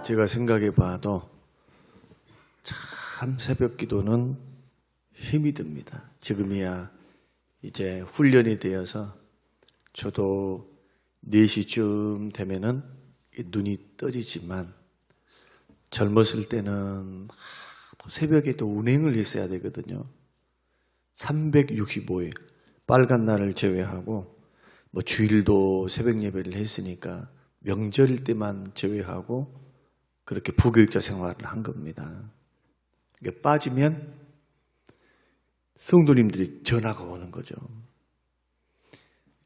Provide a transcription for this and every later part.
제가 생각해 봐도 참 새벽 기도는 힘이 듭니다. 지금이야 이제 훈련이 되어서 저도 4시쯤 되면은 눈이 떠지지만 젊었을 때는 새벽에도 운행을 했어야 되거든요. 365일 빨간 날을 제외하고 뭐 주일도 새벽 예배를 했으니까 명절일 때만 제외하고 그렇게 부교육자 생활을 한 겁니다. 이게 빠지면 성도님들이 전화가 오는 거죠.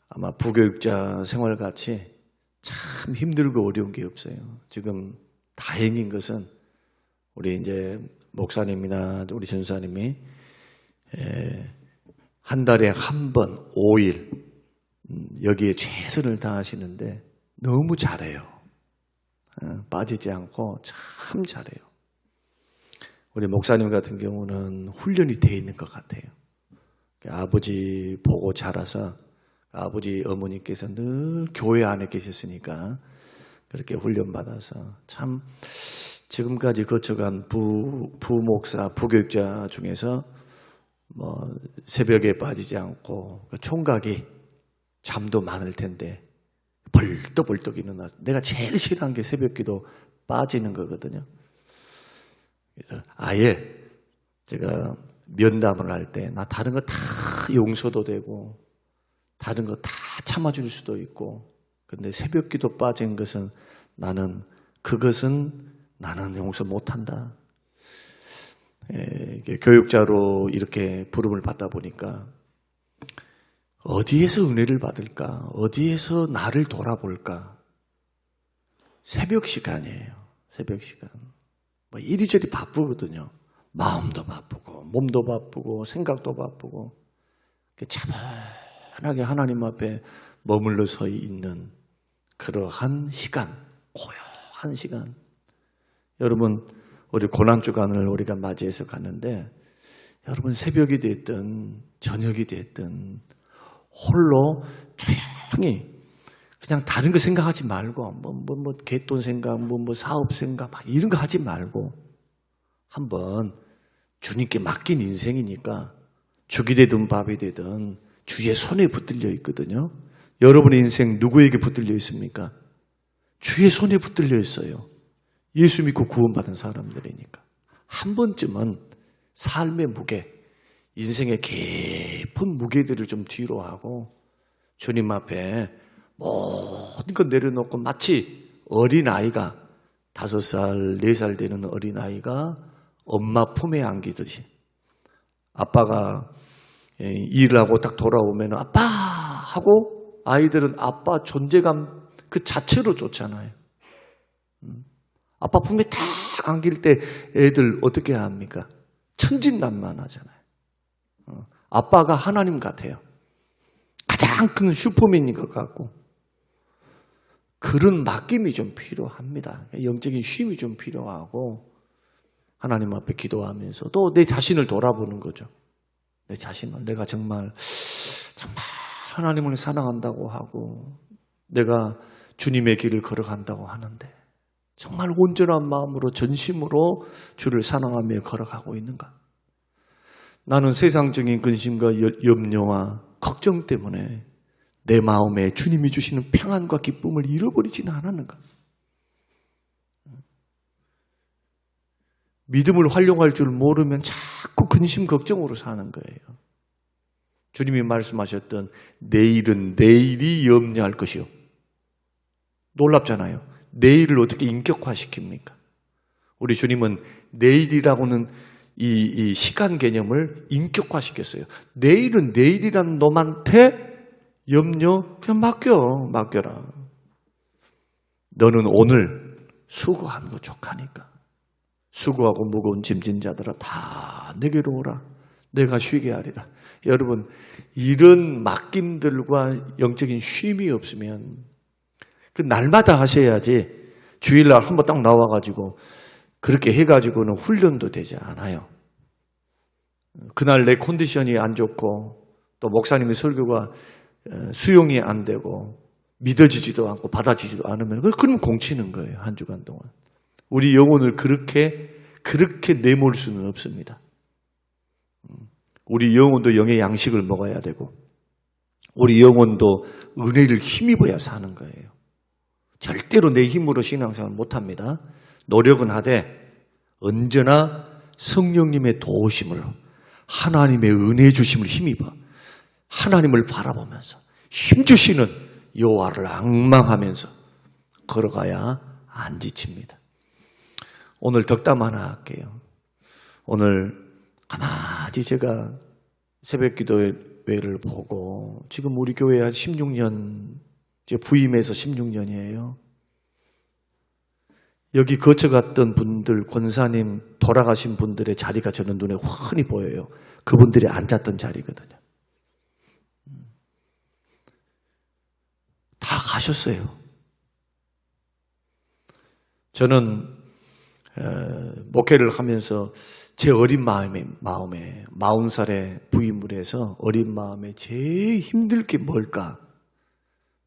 아마 부교육자 생활같이 참 힘들고 어려운 게 없어요. 지금 다행인 것은 우리 이제 목사님이나 우리 전사님이 한 달에 한 번 5일 여기에 최선을 다하시는데 너무 잘해요. 빠지지 않고 참 잘해요. 우리 목사님 같은 경우는 훈련이 돼 있는 것 같아요. 아버지 보고 자라서 아버지 어머니께서 늘 교회 안에 계셨으니까 그렇게 훈련받아서 참 지금까지 거쳐간 부목사, 부교육자 중에서 뭐 새벽에 빠지지 않고 총각이 잠도 많을 텐데 벌떡벌떡 일어나. 내가 제일 싫어하는 게 새벽기도 빠지는 거거든요. 그래서 아예 제가 면담을 할 때 나 다른 거 다 용서도 되고 다른 거 다 참아줄 수도 있고 근데 새벽기도 빠진 것은 그것은 나는 용서 못한다. 교육자로 이렇게 부름을 받다 보니까 어디에서 은혜를 받을까? 어디에서 나를 돌아볼까? 새벽 시간이에요. 새벽 시간. 뭐 이리저리 바쁘거든요. 마음도 바쁘고 몸도 바쁘고 생각도 바쁘고 차분하게 하나님 앞에 머물러 서 있는 그러한 시간, 고요한 시간. 여러분 우리 고난주간을 우리가 맞이해서 가는데 여러분 새벽이 됐든 저녁이 됐든 홀로 조용히 그냥 다른 거 생각하지 말고 뭐 갯돈 생각, 뭐 사업 생각 막 이런 거 하지 말고 한번 주님께 맡긴 인생이니까 죽이 되든 밥이 되든 주의 손에 붙들려 있거든요. 여러분의 인생 누구에게 붙들려 있습니까? 주의 손에 붙들려 있어요. 예수 믿고 구원받은 사람들이니까. 한 번쯤은 삶의 무게, 인생의 깊은 무게들을 좀 뒤로 하고 주님 앞에 모든 것 내려놓고 마치 어린아이가 5살, 4살 되는 어린아이가 엄마 품에 안기듯이 아빠가 일을 하고 딱 돌아오면 아빠 하고 아이들은 아빠 존재감 그 자체로 좋잖아요. 아빠 품에 딱 안길 때 애들 어떻게 합니까? 천진난만하잖아요. 아빠가 하나님 같아요. 가장 큰 슈퍼맨인 것 같고 그런 맡김이 좀 필요합니다. 영적인 쉼이 좀 필요하고 하나님 앞에 기도하면서 또 내 자신을 돌아보는 거죠. 내 자신을 내가 정말 하나님을 사랑한다고 하고 내가 주님의 길을 걸어간다고 하는데 정말 온전한 마음으로 전심으로 주를 사랑하며 걸어가고 있는가? 나는 세상적인 근심과 염려와 걱정 때문에 내 마음에 주님이 주시는 평안과 기쁨을 잃어버리지는 않았는가? 믿음을 활용할 줄 모르면 자꾸 근심 걱정으로 사는 거예요. 주님이 말씀하셨던 내일은 내일이 염려할 것이요. 놀랍잖아요. 내일을 어떻게 인격화시킵니까? 우리 주님은 내일이라고는 이 시간 개념을 인격화시켰어요. 내일은 내일이라는 놈한테 염려 그냥 맡겨라. 너는 오늘 수고하는 거 족하니까 수고하고 무거운 짐진 자들아 다 내게로 오라. 내가 쉬게 하리라. 여러분 이런 맡김들과 영적인 쉼이 없으면 그 날마다 하셔야지 주일날 한번 딱 나와가지고 그렇게 해가지고는 훈련도 되지 않아요. 그날 내 컨디션이 안 좋고 또 목사님의 설교가 수용이 안 되고 믿어지지도 않고 받아지지도 않으면 그럼 공치는 거예요. 한 주간 동안. 우리 영혼을 그렇게 내몰 수는 없습니다. 우리 영혼도 영의 양식을 먹어야 되고 우리 영혼도 은혜를 힘입어야 사는 거예요. 절대로 내 힘으로 신앙생활 못합니다. 노력은 하되 언제나 성령님의 도우심을 하나님의 은혜 주심을 힘입어 하나님을 바라보면서 힘주시는 여호와를 앙망하면서 걸어가야 안 지칩니다. 오늘 덕담 하나 할게요. 오늘 가만히 제가 새벽기도회를 보고 지금 우리 교회 한 16년 이제 부임해서 16년이에요. 여기 거쳐갔던 분들, 권사님 돌아가신 분들의 자리가 저는 눈에 훤히 보여요. 그분들이 앉았던 자리거든요. 다 가셨어요. 저는 목회를 하면서 제 어린 마음에 40살에 부임을 해서 어린 마음에 제일 힘들 게 뭘까?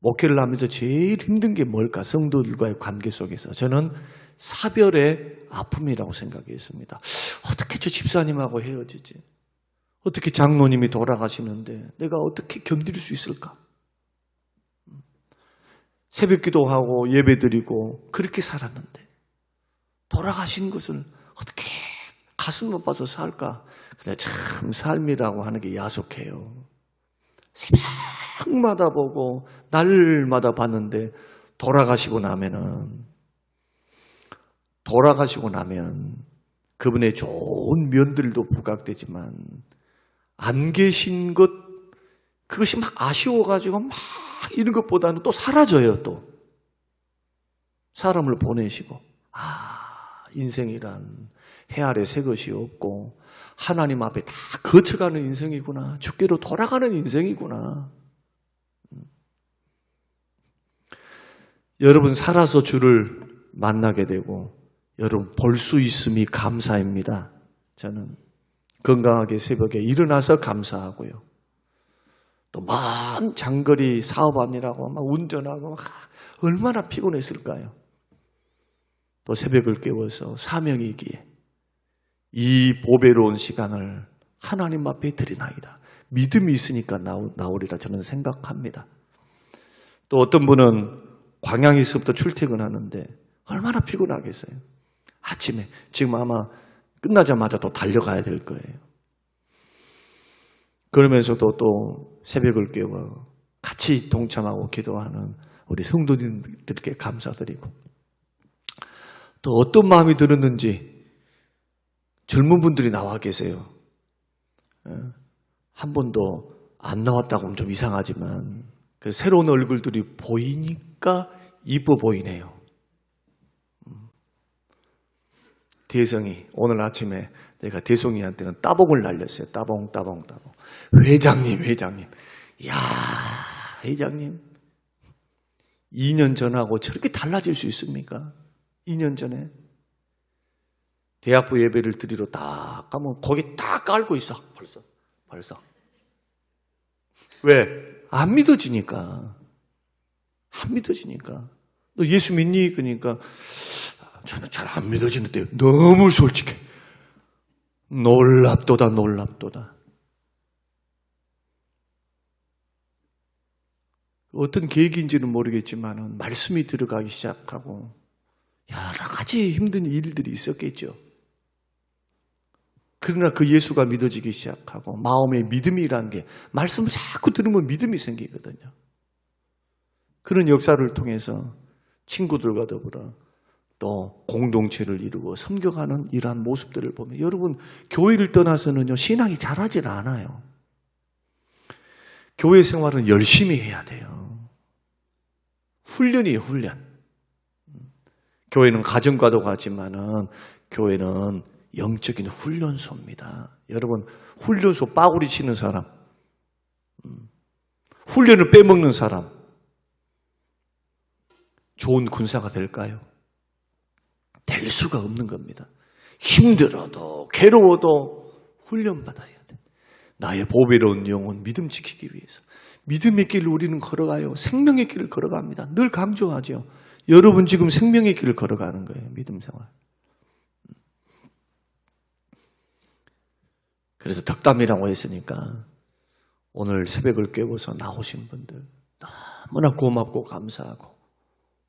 목회를 하면서 제일 힘든 게 뭘까? 성도들과의 관계 속에서 저는 사별의 아픔이라고 생각했습니다. 어떻게 저 집사님하고 헤어지지? 어떻게 장로님이 돌아가시는데 내가 어떻게 견딜 수 있을까? 새벽 기도하고 예배드리고 그렇게 살았는데 돌아가신 것을 어떻게 가슴 아파서 살까? 근데 참 삶이라고 하는 게 야속해요. 새벽마다 보고 날마다 봤는데 돌아가시고 나면 그분의 좋은 면들도 부각되지만 안 계신 것 그것이 막 아쉬워가지고 막 이런 것보다는 또 사라져요. 또 사람을 보내시고 인생이란 해 아래 새 것이 없고 하나님 앞에 다 거쳐가는 인생이구나. 죽기로 돌아가는 인생이구나. 여러분 살아서 주를 만나게 되고 여러분 볼 수 있음이 감사입니다. 저는 건강하게 새벽에 일어나서 감사하고요. 또 먼 장거리 사업하느라고 막 운전하고 막 얼마나 피곤했을까요? 또 새벽을 깨워서 사명이기에 이 보배로운 시간을 하나님 앞에 드리나이다. 믿음이 있으니까 나오리라 저는 생각합니다. 또 어떤 분은 광양에서부터 출퇴근하는데 얼마나 피곤하겠어요. 아침에 지금 아마 끝나자마자 또 달려가야 될 거예요. 그러면서도 또 새벽을 깨워 같이 동참하고 기도하는 우리 성도님들께 감사드리고 또 어떤 마음이 들었는지 젊은 분들이 나와 계세요. 한 번도 안 나왔다고 하면 좀 이상하지만 새로운 얼굴들이 보이니까 이뻐 보이네요. 대성이 오늘 아침에 내가 대성이한테는 따봉을 날렸어요. 따봉. 회장님. 이야, 회장님. 2년 전하고 저렇게 달라질 수 있습니까? 2년 전에. 대학부 예배를 드리러 딱 가면 거기 딱 깔고 있어. 벌써. 왜? 안 믿어지니까. 너 예수 믿니? 그러니까 저는 잘 안 믿어지는데 너무 솔직해. 놀랍도다. 어떤 계기인지는 모르겠지만 말씀이 들어가기 시작하고 여러 가지 힘든 일들이 있었겠죠. 그러나 그 예수가 믿어지기 시작하고 마음의 믿음이라는 게 말씀을 자꾸 들으면 믿음이 생기거든요. 그런 역사를 통해서 친구들과 더불어 또 공동체를 이루고 섬겨가는 이러한 모습들을 보면 여러분 교회를 떠나서는요 신앙이 자라질 않아요. 교회 생활은 열심히 해야 돼요. 훈련이에요, 훈련. 교회는 가정과도 같지만은 교회는 영적인 훈련소입니다. 여러분 훈련소 빠구리 치는 사람, 훈련을 빼먹는 사람 좋은 군사가 될까요? 될 수가 없는 겁니다. 힘들어도 괴로워도 훈련받아야 돼. 나의 보배로운 영혼 믿음 지키기 위해서 믿음의 길을 우리는 걸어가요. 생명의 길을 걸어갑니다. 늘 강조하죠. 여러분 지금 생명의 길을 걸어가는 거예요. 믿음 생활. 그래서 덕담이라고 했으니까 오늘 새벽을 깨고서 나오신 분들 너무나 고맙고 감사하고,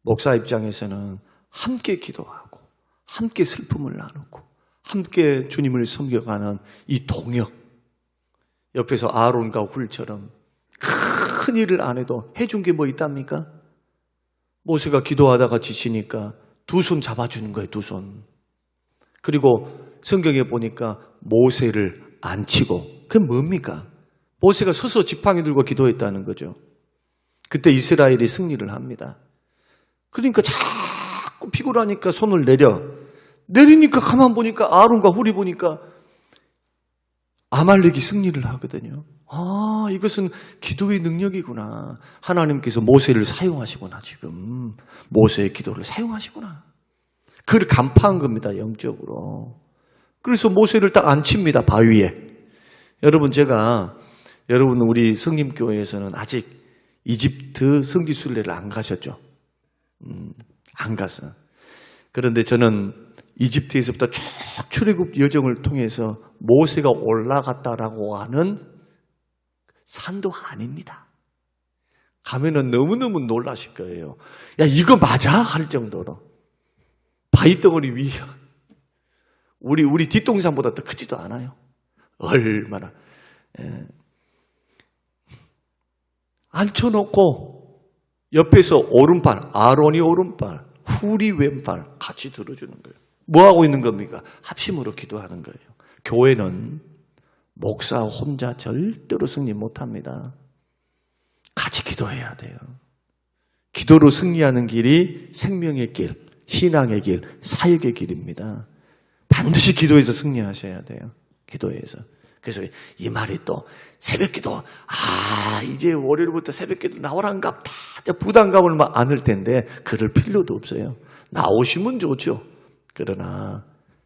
목사 입장에서는 함께 기도하고 함께 슬픔을 나누고 함께 주님을 섬겨가는 이 동역, 옆에서 아론과 훌처럼 큰 일을 안 해도 해준 게 뭐 있답니까? 모세가 기도하다가 지치니까 두 손 잡아주는 거예요. 두 손. 그리고 성경에 보니까 모세를 앉히고, 그게 뭡니까? 모세가 서서 지팡이 들고 기도했다는 거죠. 그때 이스라엘이 승리를 합니다. 그러니까 자꾸 피곤하니까 손을 내리니까 가만 보니까 아론과 훌이 보니까 아말렉이 승리를 하거든요. 아, 이것은 기도의 능력이구나. 하나님께서 모세를 사용하시구나. 지금 모세의 기도를 사용하시구나. 그걸 간파한 겁니다. 영적으로. 그래서 모세를 딱 앉힙니다. 바위에. 여러분, 여러분 우리 성림교회에서는 아직 이집트 성지순례를 안 가셨죠? 안 갔어. 그런데 저는 이집트에서부터 쭉 출애굽 여정을 통해서 모세가 올라갔다라고 하는 산도 아닙니다. 가면은 너무너무 놀라실 거예요. 야, 이거 맞아? 할 정도로. 바위덩어리 위에 우리 뒷동산보다 더 크지도 않아요. 얼마나. 앉혀놓고 옆에서 오른팔, 아론이 오른팔, 훌이 왼팔 같이 들어주는 거예요. 뭐 하고 있는 겁니까? 합심으로 기도하는 거예요. 교회는 목사 혼자 절대로 승리 못합니다. 같이 기도해야 돼요. 기도로 승리하는 길이 생명의 길, 신앙의 길, 사역의 길입니다. 반드시 기도해서 승리하셔야 돼요. 기도해서. 그래서 이 말이 또 새벽기도, 이제 월요일부터 새벽기도 나오란갑다. 부담감을 막 안을 텐데 그럴 필요도 없어요. 나오시면 좋죠. 그러나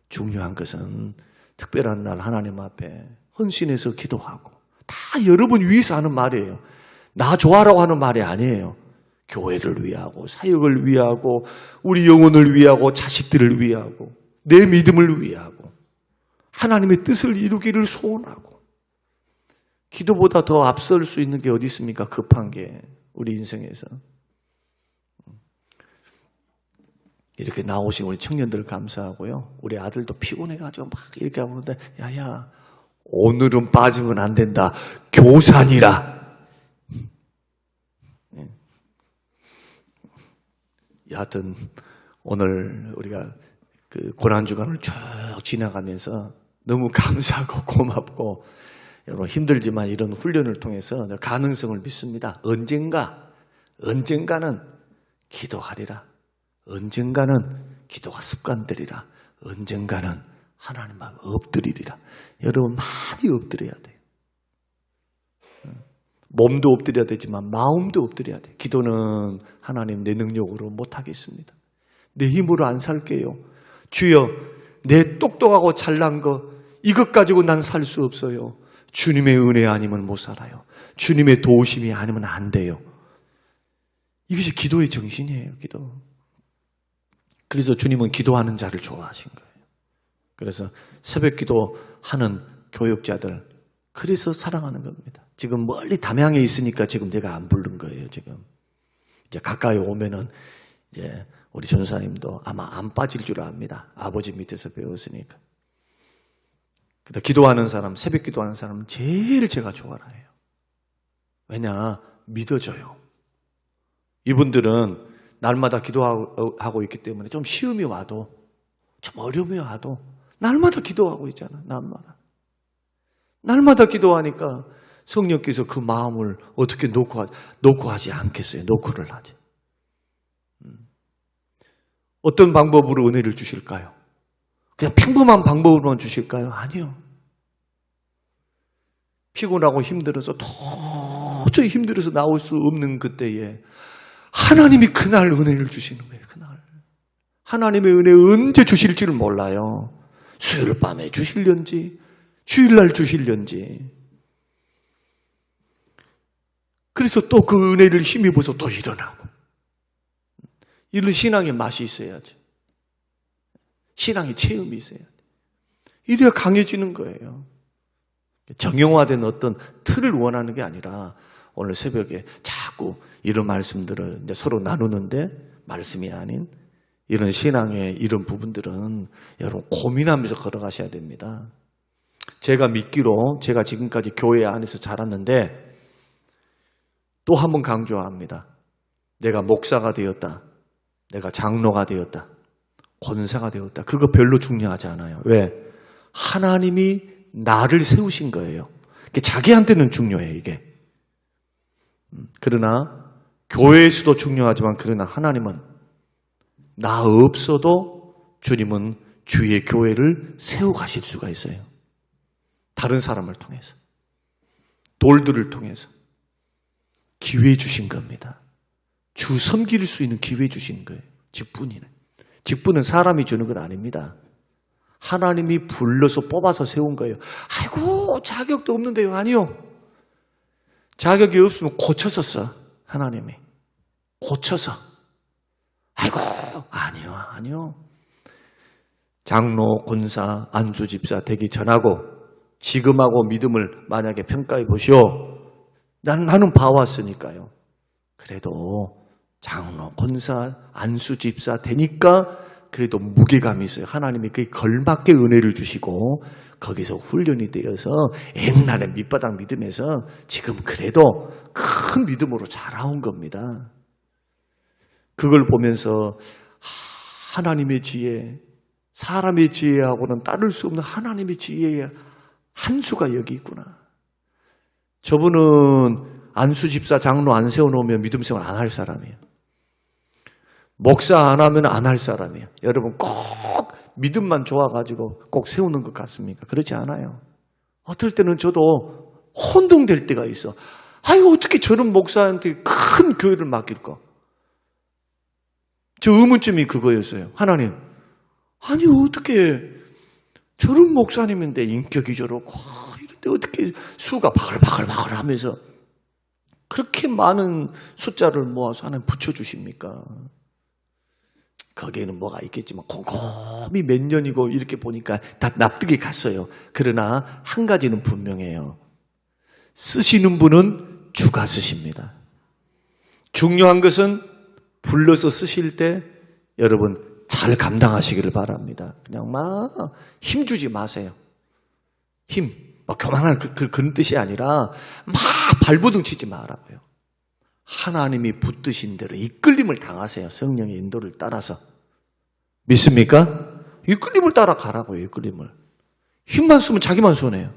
중요한 것은 특별한 날 하나님 앞에 헌신해서 기도하고, 다 여러분 위해서 하는 말이에요. 나 좋아라고 하는 말이 아니에요. 교회를 위하고, 사역을 위하고, 우리 영혼을 위하고, 자식들을 위하고, 내 믿음을 위하고, 하나님의 뜻을 이루기를 소원하고. 기도보다 더 앞설 수 있는 게 어디 있습니까? 급한 게 우리 인생에서. 이렇게 나오신 우리 청년들 감사하고요. 우리 아들도 피곤해가지고 막 이렇게 하는데, 야야, 오늘은 빠지면 안 된다. 교산이라. 여하튼 오늘 우리가 그 고난주간을 쭉 지나가면서 너무 감사하고 고맙고, 여러분 힘들지만 이런 훈련을 통해서 가능성을 믿습니다. 언젠가는 기도하리라. 언젠가는 기도가 습관되리라. 언젠가는 하나님 앞에 엎드리리라. 여러분 많이 엎드려야 돼요. 몸도 엎드려야 되지만 마음도 엎드려야 돼요. 기도는 하나님 내 능력으로 못하겠습니다. 내 힘으로 안 살게요. 주여, 내 똑똑하고 잘난 거 이것 가지고 난 살 수 없어요. 주님의 은혜 아니면 못 살아요. 주님의 도우심이 아니면 안 돼요. 이것이 기도의 정신이에요. 기도. 그래서 주님은 기도하는 자를 좋아하신 거예요. 그래서 새벽 기도하는 교육자들, 그래서 사랑하는 겁니다. 지금 멀리 담양에 있으니까 지금 제가 안 부른 거예요. 지금 이제 가까이 오면은 이제 우리 전사님도 아마 안 빠질 줄 압니다. 아버지 밑에서 배웠으니까. 그래서 기도하는 사람, 새벽 기도하는 사람은 제일 제가 좋아라 해요. 왜냐? 믿어져요. 이분들은 날마다 기도하고 있기 때문에 좀 시험이 와도, 좀 어려움이 와도 날마다 기도하고 있잖아. 날마다 기도하니까 성령께서 그 마음을 어떻게 놓고 하지 않겠어요. 놓고를 하지. 어떤 방법으로 은혜를 주실까요? 그냥 평범한 방법으로만 주실까요? 아니요. 피곤하고 힘들어서 도저히 힘들어서 나올 수 없는 그때에 하나님이 그날 은혜를 주시는 거예요. 그날. 하나님의 은혜 언제 주실지를 몰라요. 수요일 밤에 주실련지 주일날 주실련지. 그래서 또 그 은혜를 힘입어서 또 일어나고. 이런 신앙의 맛이 있어야죠. 신앙의 체험이 있어야 돼요. 이래야 강해지는 거예요. 정형화된 어떤 틀을 원하는 게 아니라 오늘 새벽에 자꾸 이런 말씀들을 이제 서로 나누는데 말씀이 아닌 이런 신앙의 이런 부분들은 여러분 고민하면서 걸어가셔야 됩니다. 제가 믿기로 제가 지금까지 교회 안에서 자랐는데 또 한 번 강조합니다. 내가 목사가 되었다. 내가 장로가 되었다. 권사가 되었다. 그거 별로 중요하지 않아요. 왜? 하나님이 나를 세우신 거예요. 자기한테는 중요해 이게. 그러나 교회에서도 중요하지만 그러나 하나님은 나 없어도 주님은 주의 교회를 세워가실 수가 있어요. 다른 사람을 통해서. 돌들을 통해서. 기회 주신 겁니다. 주 섬길 수 있는 기회 주신 거예요. 직분이네. 직분은 사람이 주는 건 아닙니다. 하나님이 불러서 뽑아서 세운 거예요. 아이고 자격도 없는데요. 아니요. 자격이 없으면 고쳐서 써. 하나님이. 고쳐서. 아이고 아니요. 장로, 권사, 안수집사 되기 전하고 지금하고 믿음을 만약에 평가해 보시오. 나는 봐왔으니까요. 그래도 장로, 권사, 안수집사 되니까 그래도 무게감이 있어요. 하나님이 그에 걸맞게 은혜를 주시고 거기서 훈련이 되어서 옛날에 밑바닥 믿음에서 지금 그래도 큰 믿음으로 자라온 겁니다. 그걸 보면서 하나님의 지혜, 사람의 지혜하고는 따를 수 없는 하나님의 지혜의 한 수가 여기 있구나. 저분은 안수집사 장로 안 세워놓으면 믿음 생활 안 할 사람이에요. 목사 안 하면 안 할 사람이에요. 여러분 꼭 믿음만 좋아가지고 꼭 세우는 것 같습니까? 그렇지 않아요. 어떨 때는 저도 혼동될 때가 있어. 아이고 어떻게 저런 목사한테 큰 교회를 맡길까? 저 의문점이 그거였어요. 하나님, 아니 어떻게 저런 목사님인데 인격이 저렇고 이런데 어떻게 수가 바글바글 하면서 그렇게 많은 숫자를 모아서 하나님 붙여주십니까? 거기에는 뭐가 있겠지만 곰곰이 몇 년이고 이렇게 보니까 다 납득이 갔어요. 그러나 한 가지는 분명해요. 쓰시는 분은 주가 쓰십니다. 중요한 것은 불러서 쓰실 때 여러분 잘 감당하시기를 바랍니다. 그냥 막 힘주지 마세요. 힘, 교만한 그런 뜻이 아니라 막 발버둥 치지 말아요. 하나님이 붙드신 대로 이끌림을 당하세요. 성령의 인도를 따라서. 믿습니까? 이끌림을 따라가라고요. 이끌림을. 힘만 쓰면 자기만 손해요.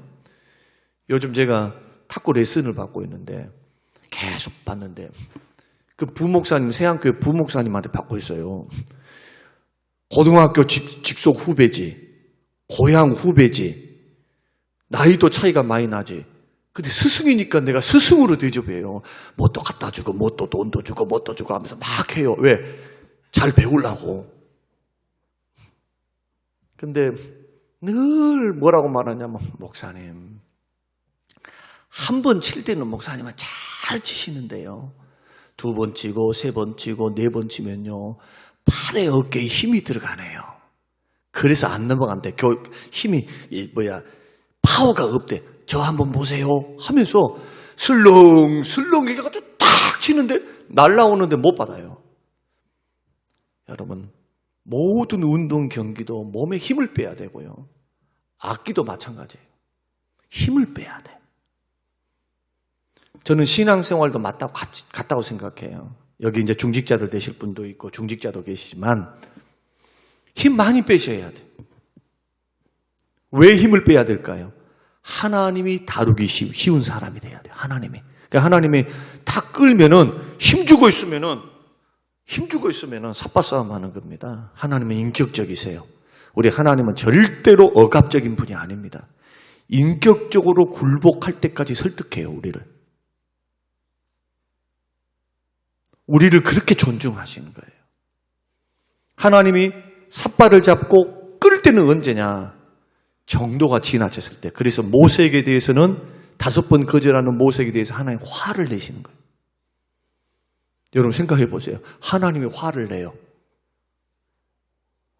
요즘 제가 탁구 레슨을 받고 있는데 계속 봤는데 그 부목사님, 세안교회 부목사님한테 받고 있어요. 고등학교 직속 후배지, 고향 후배지, 나이도 차이가 많이 나지. 근데 스승이니까 내가 스승으로 대접해요. 뭣도 갖다 주고, 뭣도 돈도 주고, 뭣도 주고 하면서 막 해요. 왜? 잘 배우려고. 근데 늘 뭐라고 말하냐면, 목사님, 한 번 칠 때는 목사님은 잘 치시는데요. 두 번 치고, 세 번 치고, 네 번 치면요. 팔에 어깨에 힘이 들어가네요. 그래서 안 넘어간대. 힘이, 파워가 없대. 저 한번 보세요 하면서 슬렁슬렁 해가지고 딱 치는데 날라오는데 못 받아요. 여러분 모든 운동 경기도 몸에 힘을 빼야 되고요. 악기도 마찬가지예요. 힘을 빼야 돼. 저는 신앙생활도 같다고 생각해요. 여기 이제 중직자들 되실 분도 있고 중직자도 계시지만 힘 많이 빼셔야 돼. 왜 힘을 빼야 될까요? 하나님이 다루기 쉬운 사람이 돼야 돼요. 하나님이. 그러니까 하나님이 다 끌면은 힘주고 있으면은 삿바싸움 하는 겁니다. 하나님은 인격적이세요. 우리 하나님은 절대로 억압적인 분이 아닙니다. 인격적으로 굴복할 때까지 설득해요, 우리를 그렇게 존중하시는 거예요. 하나님이 삿발을 잡고 끌 때는 언제냐? 정도가 지나쳤을 때. 그래서 모세에게 대해서는 5번 거절하는 모세에게 대해서 하나님 화를 내시는 거예요. 여러분 생각해 보세요. 하나님이 화를 내요.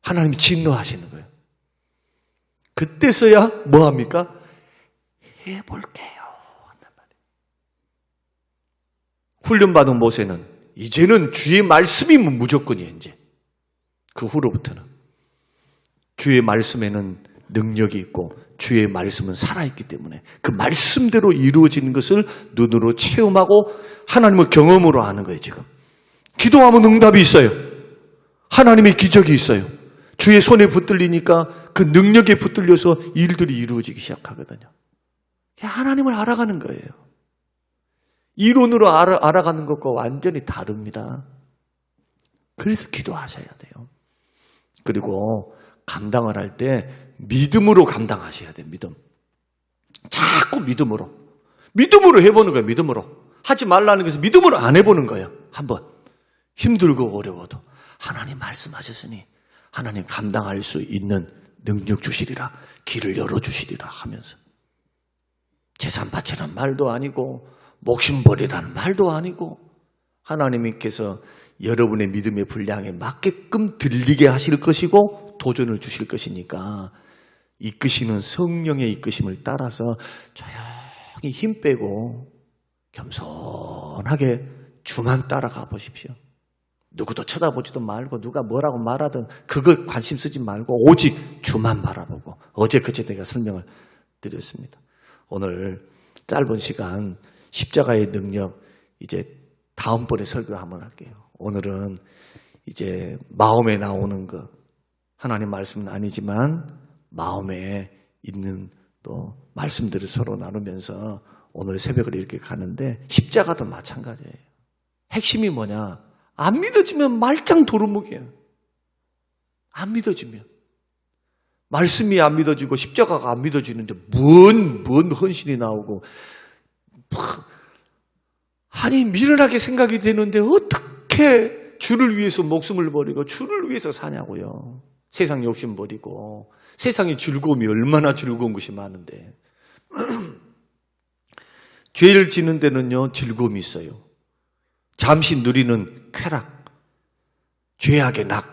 하나님이 진노하시는 거예요. 그때서야 뭐 합니까? 해볼게요. 한단 말이에요. 훈련받은 모세는 이제는 주의 말씀이면 무조건이에요. 이제 그 후로부터는 주의 말씀에는 능력이 있고 주의 말씀은 살아있기 때문에 그 말씀대로 이루어지는 것을 눈으로 체험하고 하나님을 경험으로 아는 거예요. 지금 기도하면 응답이 있어요. 하나님의 기적이 있어요. 주의 손에 붙들리니까 그 능력에 붙들려서 일들이 이루어지기 시작하거든요. 하나님을 알아가는 거예요. 이론으로 알아가는 것과 완전히 다릅니다. 그래서 기도하셔야 돼요. 그리고 감당을 할 때 믿음으로 감당하셔야 돼요. 믿음. 자꾸 믿음으로. 믿음으로 해보는 거예요. 믿음으로. 하지 말라는 것은 믿음으로 안 해보는 거예요. 한번. 힘들고 어려워도 하나님 말씀하셨으니 하나님 감당할 수 있는 능력 주시리라. 길을 열어주시리라 하면서. 재산 바치란 말도 아니고 목숨 버리라는 말도 아니고 하나님께서 여러분의 믿음의 분량에 맞게끔 들리게 하실 것이고 도전을 주실 것이니까 이끄시는 성령의 이끄심을 따라서 조용히 힘 빼고 겸손하게 주만 따라가 보십시오. 누구도 쳐다보지도 말고 누가 뭐라고 말하든 그거 관심 쓰지 말고 오직 주만 바라보고 어제 그제 내가 설명을 드렸습니다. 오늘 짧은 시간 십자가의 능력 이제 다음번에 설교 한번 할게요. 오늘은 이제 마음에 나오는 것 하나님 말씀은 아니지만 마음에 있는 또 말씀들을 서로 나누면서 오늘 새벽을 이렇게 가는데 십자가도 마찬가지예요. 핵심이 뭐냐? 안 믿어지면 말짱 도루묵이에요. 안 믿어지면. 말씀이 안 믿어지고 십자가가 안 믿어지는데 뭔 헌신이 나오고 아니 미련하게 생각이 되는데 어떻게 주를 위해서 목숨을 버리고 주를 위해서 사냐고요. 세상 욕심 버리고 세상의 즐거움이 얼마나 즐거운 것이 많은데 죄를 지는 데는요 즐거움이 있어요. 잠시 누리는 쾌락, 죄악의 낙.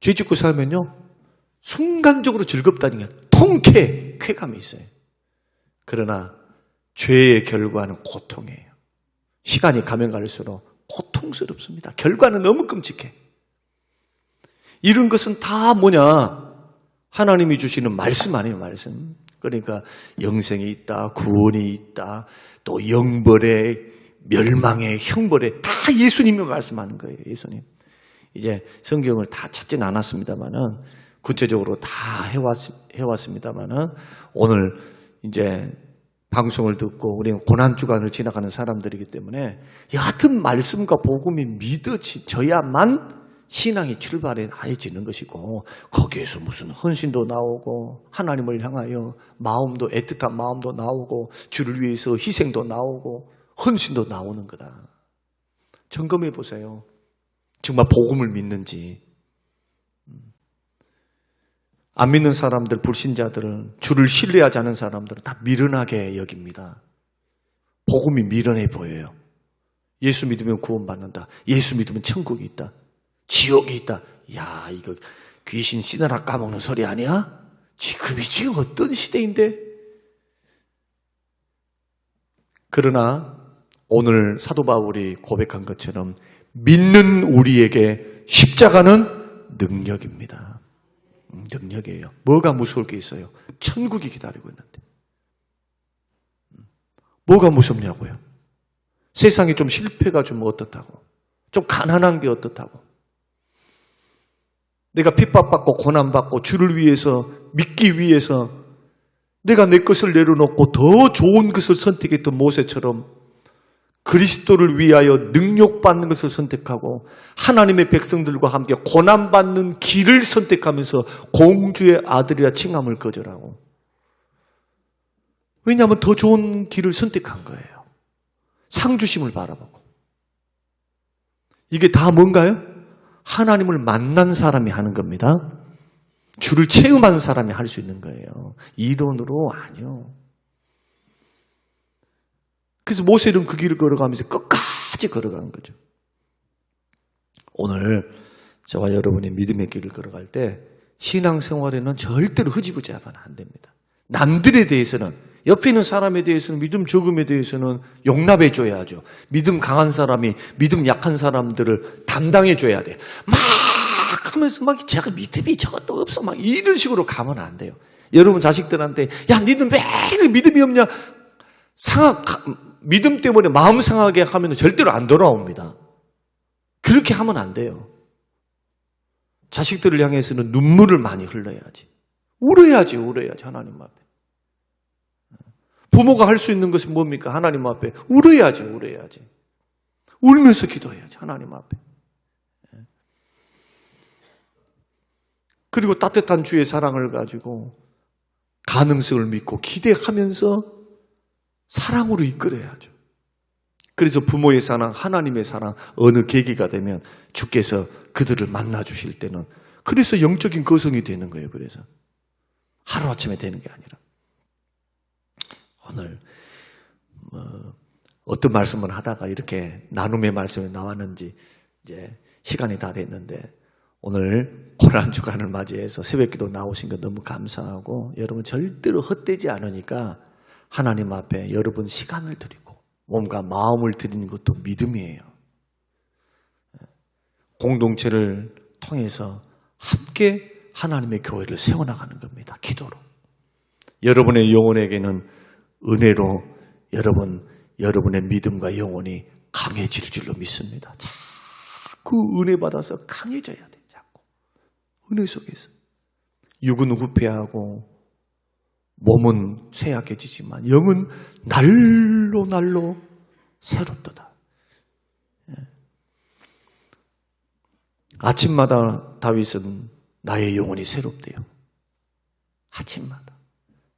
죄 짓고 살면요 순간적으로 즐겁다는 게 통쾌, 쾌감이 있어요. 그러나 죄의 결과는 고통이에요. 시간이 가면 갈수록 고통스럽습니다. 결과는 너무 끔찍해. 이런 것은 다 뭐냐? 하나님이 주시는 말씀 아니에요, 말씀. 그러니까 영생이 있다, 구원이 있다, 또 영벌에, 멸망에, 형벌에 다 예수님이 말씀하는 거예요, 예수님. 이제 성경을 다 찾지는 않았습니다만은 구체적으로 다 해왔습니다만은 오늘 이제 방송을 듣고 우리는 고난주간을 지나가는 사람들이기 때문에 여하튼 말씀과 복음이 믿어져야만 신앙이 출발해지는 것이고 거기에서 무슨 헌신도 나오고 하나님을 향하여 마음도 애틋한 마음도 나오고 주를 위해서 희생도 나오고 헌신도 나오는 거다. 점검해 보세요. 정말 복음을 믿는지. 안 믿는 사람들, 불신자들은 주를 신뢰하지 않은 사람들은 다 미련하게 여깁니다. 복음이 미련해 보여요. 예수 믿으면 구원받는다. 예수 믿으면 천국이 있다. 지옥이 있다. 야, 이거 귀신 씨느라 까먹는 소리 아니야? 지금이 어떤 시대인데? 그러나 오늘 사도 바울이 고백한 것처럼 믿는 우리에게 십자가는 능력입니다. 능력이에요. 뭐가 무서울 게 있어요? 천국이 기다리고 있는데. 뭐가 무섭냐고요? 세상이 좀 실패가 좀 어떻다고? 좀 가난한 게 어떻다고? 내가 핍박받고 고난받고 주를 위해서 믿기 위해서 내가 내 것을 내려놓고 더 좋은 것을 선택했던 모세처럼 그리스도를 위하여 능력받는 것을 선택하고 하나님의 백성들과 함께 고난받는 길을 선택하면서 공주의 아들이라 칭함을 거절하고. 왜냐하면 더 좋은 길을 선택한 거예요. 상주심을 바라보고. 이게 다 뭔가요? 하나님을 만난 사람이 하는 겁니다. 주를 체험한 사람이 할 수 있는 거예요. 이론으로 아니요. 그래서 모세는 그 길을 걸어가면서 끝까지 걸어가는 거죠. 오늘 저와 여러분이 믿음의 길을 걸어갈 때 신앙생활에는 절대로 흐지부지하면 안 됩니다. 남들에 대해서는, 옆에 있는 사람에 대해서는, 믿음 적음에 대해서는 용납해 줘야죠. 믿음 강한 사람이 믿음 약한 사람들을 담당해 줘야 돼. 막 하면서 막 제가 믿음이 저것도 없어 막 이런 식으로 가면 안 돼요. 여러분 자식들한테 야 니는 매일 믿음이 없냐, 믿음 때문에 마음 상하게 하면 절대로 안 돌아옵니다. 그렇게 하면 안 돼요. 자식들을 향해서는 눈물을 많이 흘려야지. 울어야지 하나님 앞에. 부모가 할 수 있는 것은 뭡니까? 하나님 앞에 울어야지. 울면서 기도해야지 하나님 앞에. 그리고 따뜻한 주의 사랑을 가지고 가능성을 믿고 기대하면서 사랑으로 이끌어야죠. 그래서 부모의 사랑, 하나님의 사랑, 어느 계기가 되면 주께서 그들을 만나 주실 때는, 그래서 영적인 거성이 되는 거예요. 그래서 하루아침에 되는 게 아니라. 오늘 어떤 말씀을 하다가 이렇게 나눔의 말씀이 나왔는지 이제 시간이 다 됐는데, 오늘 고난 주간을 맞이해서 새벽기도 나오신 거 너무 감사하고, 여러분 절대로 헛되지 않으니까 하나님 앞에 여러분 시간을 드리고 몸과 마음을 드리는 것도 믿음이에요. 공동체를 통해서 함께 하나님의 교회를 세워나가는 겁니다. 기도로. 여러분의 영혼에게는 은혜로 여러분의 믿음과 영혼이 강해질 줄로 믿습니다. 자꾸 은혜 받아서 강해져야 돼. 자꾸 은혜 속에서. 육은 후패하고 몸은 쇠약해지지만 영은 날로 새롭도다. 아침마다 다윗은 나의 영혼이 새롭대요. 아침마다.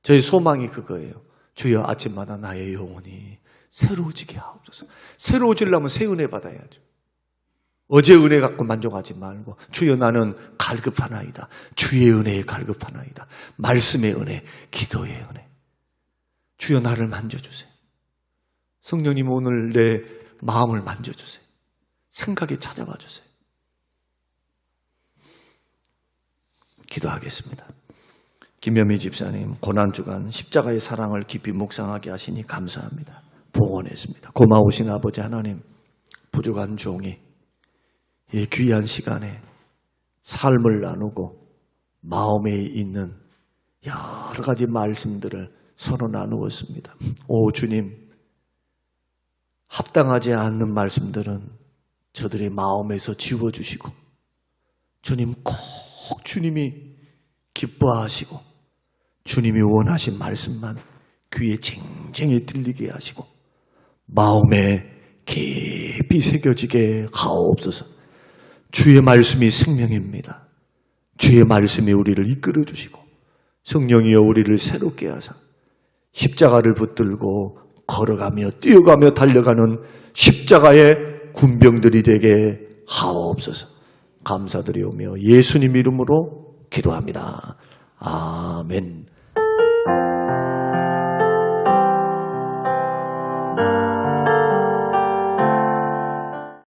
저희 소망이 그거예요. 주여 아침마다 나의 영혼이 새로워지게 하옵소서. 새로워지려면 새 은혜 받아야죠. 어제 은혜 갖고 만족하지 말고 주여 나는 갈급하나이다. 주의 은혜에 갈급하나이다. 말씀의 은혜, 기도의 은혜. 주여 나를 만져주세요. 성령님 오늘 내 마음을 만져주세요. 생각에 찾아와 주세요. 기도하겠습니다. 김현미 집사님, 고난주간 십자가의 사랑을 깊이 묵상하게 하시니 감사합니다. 봉헌했습니다. 고마우신 아버지 하나님, 부족한 종이 이 귀한 시간에 삶을 나누고 마음에 있는 여러 가지 말씀들을 서로 나누었습니다. 오 주님, 합당하지 않는 말씀들은 저들의 마음에서 지워주시고, 주님 꼭 주님이 기뻐하시고 주님이 원하신 말씀만 귀에 쟁쟁히 들리게 하시고 마음에 깊이 새겨지게 하옵소서. 주의 말씀이 생명입니다. 주의 말씀이 우리를 이끌어 주시고 성령이여 우리를 새롭게 하사 십자가를 붙들고 걸어가며 뛰어가며 달려가는 십자가의 군병들이 되게 하옵소서. 감사드리오며 예수님 이름으로 기도합니다. 아멘.